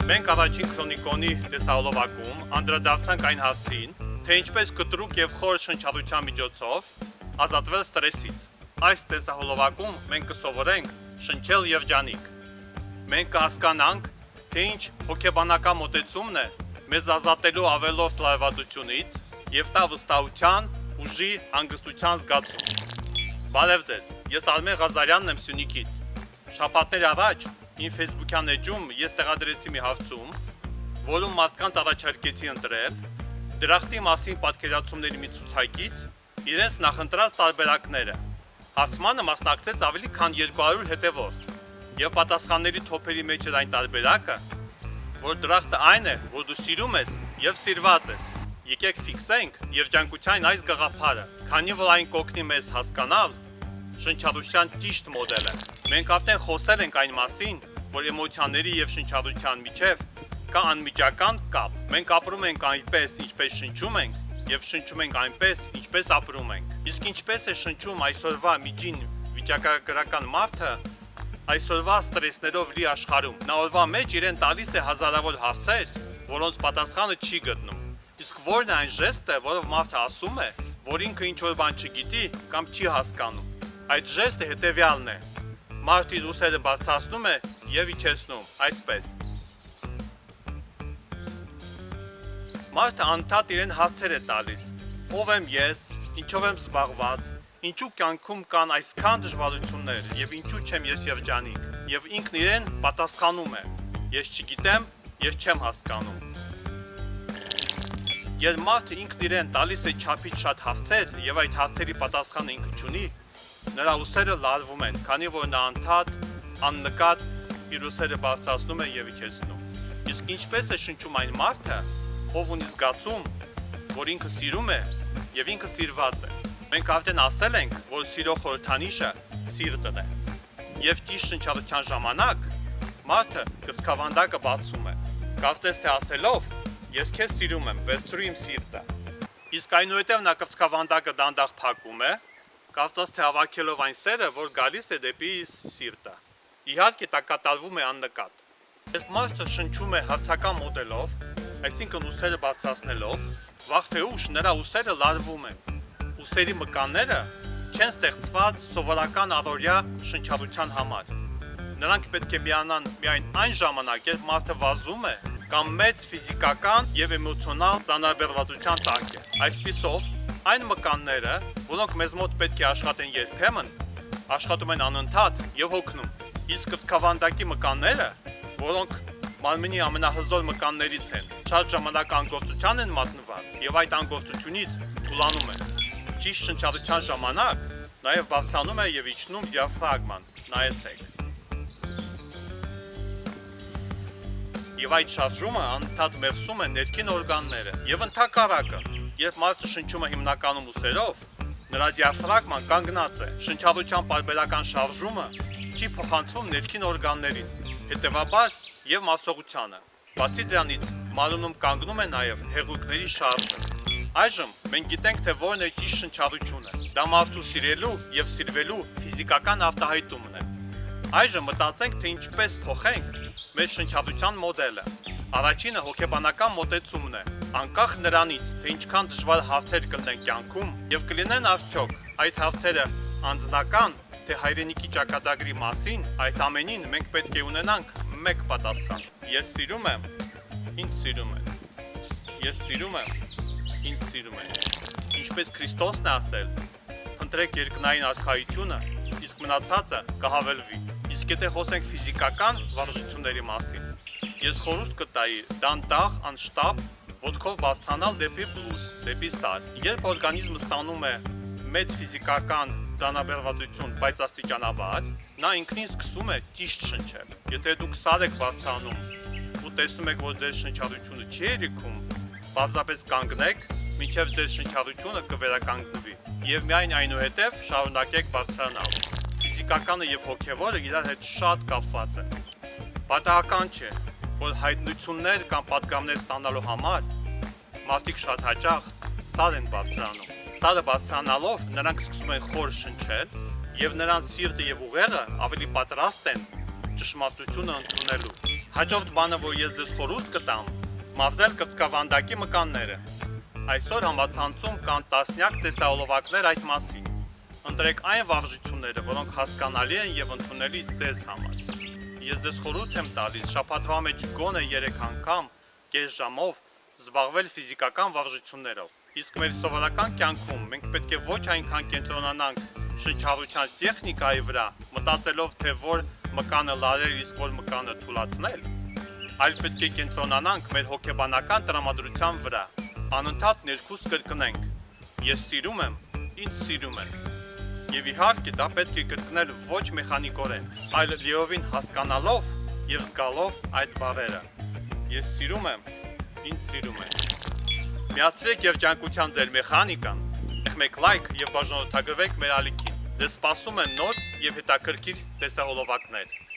Մենք առաջին քրոնիկոնի տեսահոլովակում անդրադարձանք այն հարցին, թե ինչպես կտրուկ եւ խոր շնչառության միջոցով ազատվել ստրեսից։ Այս տեսահոլովակում մենք կսովորենք շնչել երջանիկ։ Մենք կհասկանանք, թե ինչ հոգեբանական մոտեցումն է մեզ ազատելու ավելորդ լարվածությունից եւ տա վստահության, ուժի, հանգստության զգացում։ Բարև ձեզ, ես Արմեն Ղազարյանն եմ Սյունիքից։ Շաբաթներ առաջ իմ Facebook-յան էջում ես տեղադրեցի մի հարցում, որում մարդկանց առաջարկեցի ընտրել դրախտի մասին պատկերացումների մի ցուցակից իրենց նախընտրած տարբերակները։ Հարցմանը մասնակցեց ավելի քան 200 հետևորդ, եւ պատասխանների թոփերի մեջ էր այն տարբերակը, որ դրախտը այն է, որ դու սիրում ես եւ սիրված ես։ Եկեք ֆիքսենք երջանկության այս գաղափարը, քանի որ այն կօգնի մեզ հասկանալ շնչառության ճիշտ մոդելը։ Մենք արդեն խոսել ենք այն մասին, որ էմոցիաների եւ շնչառության միջև կա անմիջական կապ։ Մենք ապրում ենք այնպես, ինչպես շնչում ենք, եւ շնչում ենք այնպես, ինչպես ապրում ենք։ Իսկ ինչպես է շնչում այսօրվա միջին վիճակագրական մարդը այսօրվա ստրեսներով լի աշխարհում։ Նա օրվա մեջ իրեն տալիս է հազարավոր հարցեր, որոնց պատասխանը չի գտնում։ Իսկ որն է այն ժեստը, որով մարդը ասում է, որ ինքը ինչ-որ բան չգիտի կամ չի հասկանում։ Այդ ժեստը հետեւյալն է. մարդը իր ուսերը բարձրացնում է եւ իջեցնում, այսպես։ Մարդը անդադ իրեն հարցեր է տալիս. ով եմ ես, ինչով եմ զբաղված, ինչու կյանքում կան այսքան դժվարություններ եւ ինչու չեմ ես երջանիկ, եւ ինքն իրեն պատասխանում է. ես չգիտեմ, ես չեմ հասկանում։ Երբ մարդը ինքն իրեն տալիս է չափից շատ հարցեր եւ այդ հարցերի պատասխանը ինքը չունի, նրա ուսերը լարվում են, քանի որ նա անդադ, աննկատ իր ուսերը բարձրացնում է եւ իջեցնում։ Իսկ ինչպես է շնչում այն մարդը, ով ունի զգացում, որ ինքը սիրում է եւ ինքը սիրված է։ Մենք արդեն ասել ենք, որ սիրո խորհրդանիշը սիրտն է։ Եվ ճիշտ շնչառության ժամանակ մարդը կրծքավանդակը բացում է։ Կարծես թե ասելով. ես քեզ սիրում եմ, վերցրու իմ սիրտը։ Իսկ այնուհետև նա կրծքավանդակը դանդաղ փակում է, կարծես թե հավաքելով այն սերը, որ գալիս է դեպի սիրտը։ Իհարկե դա կատարվում է աննկատ։ Երբ մարդը շնչում է հարցական մոդելով, այսինքն ուսերը բարձրացնելով, վաղ թե ուշ նրա ուսերը լարվում են։ Ուսերի մկանները չեն ստեղծված սովորական առօրյա շնչառության համար։ Նրանք պետք է միանան միայն այն ժամանակ, երբ մարդը վազում է կամ մեծ ֆիզիկական եւ էմոցիոնալ ծանրաբեռնվածության տակ է։ Այսպիսով, այն մկանները, որոնք մեզ մոտ պետք է աշխատեն երբեմն, աշխատում են անընդհատ եւ հոգնում։ Իսկ կրծքավանդակի մկանները, որոնք մարմնի ամենահզոր մկաններից են, շատ ժամանակ անգործության են մատնված եւ այդ անգործությունից թուլանում են։ Ճիշտ շնչառության ժամանակ նաեւ բարձրանում է եւ իջնում դիաֆրագման։ Նայեցեք։ Եվ այդ շարժումը անընդհատ մերսում է ներքին օրգանները եւ ընդհակառակը, երբ մարդը շնչում է հիմնականում ուսերով, նրա դիաֆրագման կանգնած է, շնչառության պարբերական շարժումը չի փոխանցվում ներքին օրգաններին, հետեւաբար եւ մարսողությանը։ Բացի դրանից, մարմնում կանգնում է նաեւ հեղուկների շարժը։ Այժմ մենք գիտենք, թե որն է ճիշտ շնչառությունը։ Դա մարդու սիրելու եւ սիրվելու ֆիզիկական արտահայտումն է։ Այժմ մտածենք, թե ինչպես փոխենք մեր շնչառության մոդելը։ Առաջինը հոգեբանական մոտեցումն է, անկախ նրանից, թե ինչքան դժվար հարցեր կլինեն կյանքում եւ կլինեն արդյոք այդ հարցերը անձնական, թե հայրենիքի ճակատագրի մասին, այդ ամենին մենք պետք է ունենանք մեկ պատասխան. ես սիրում եմ, ինձ սիրում են։ Ես սիրում եմ, ինձ սիրում են։ Ինչպես Քրիստոսն է ասել, ընտրեք երկնային արքայությունը, իսկ մնացածը կհավելվի։ Իսկ եթե խոսենք ֆիզիկական վարժությունների մասին, ես խորհուրդ կտայի դանդաղ, անշտապ ոտքով բարձրանալ դեպի բլուր, դեպի սար։ Երբ օրգանիզմը ստանում է մեծ ֆիզիկական ծանրաբեռնվածություն, բայց աստիճանաբար, նա ինքնին սկսում է ճիշտ շնչել։ Եթե դուք սար եք բարձրանում ու տեսնում եք, որ ձեր շնչառությունը չի երիքում, պարզապես կանգնեք, մինչև ձեր շնչառությունը կվերականգնվի եւ միայն այնուհետեւ շարունակեք բարձրանալ։ Ֆիզիկականը եւ հոգեվորը իրար հետ շատ կապված են։ Պատահական չէ, որ հայտնություններ կամ պատգամներ ստանալու համար մարդիկ շատ հաճախ սար են բարձրանում։ Սարը բարձրանալով նրանք սկսում են խոր շնչել եւ նրանց սիրտը եւ ուղեղը ավելի պատրաստ են ճշմարտությունը ընդունելու։ Հաջորդ բանը, որ ես ձեզ խորհուրդ կտամ, մավզել կրծքավանդակի մկանները։ Այսօր համացանցում կան տասնյակ տեսահոլովակներ այդ մասին։ Ընտրեք այն վարժությունները, որոնք հասկանալի են եւ ընդունելի ձեզ համար։ Ես ձեզ խորհուրդ եմ տալիս շաբաթվա մեջ գոնե 3 անգամ կես ժամով զբաղվել ֆիզիկական վարժություններով։ Իսկ մեր սովորական կյանքում մենք պետք է ոչ այնքան կենտրոնանանք շնչառության տեխնիկայի վրա, մտածելով թե որ մկանը լարել, իսկ որ մկանը թուլացնել, այլ պետք է կենտրոնանանք մեր հոգեբանական տրամադրության վրա, անընդհատ ներքուս կրկնենք. ես սիրում եմ, ինձ սիրում են։ Եվ իհարկե դա պետք է կրկնել ոչ մեխանիկորեն, այլ լիովին հասկանալով եւ զգալով այդ բառերը։ Ես սիրում եմ, ինձ սիրում են։ Միացրեք երջանկության ձեր մեխանիկան, մեկ լայք եւ բաժանորդագրվեք մեր ալիքին։ Դες սպասում են նոր եւ հետաքրքիր տեսահոլովակներ։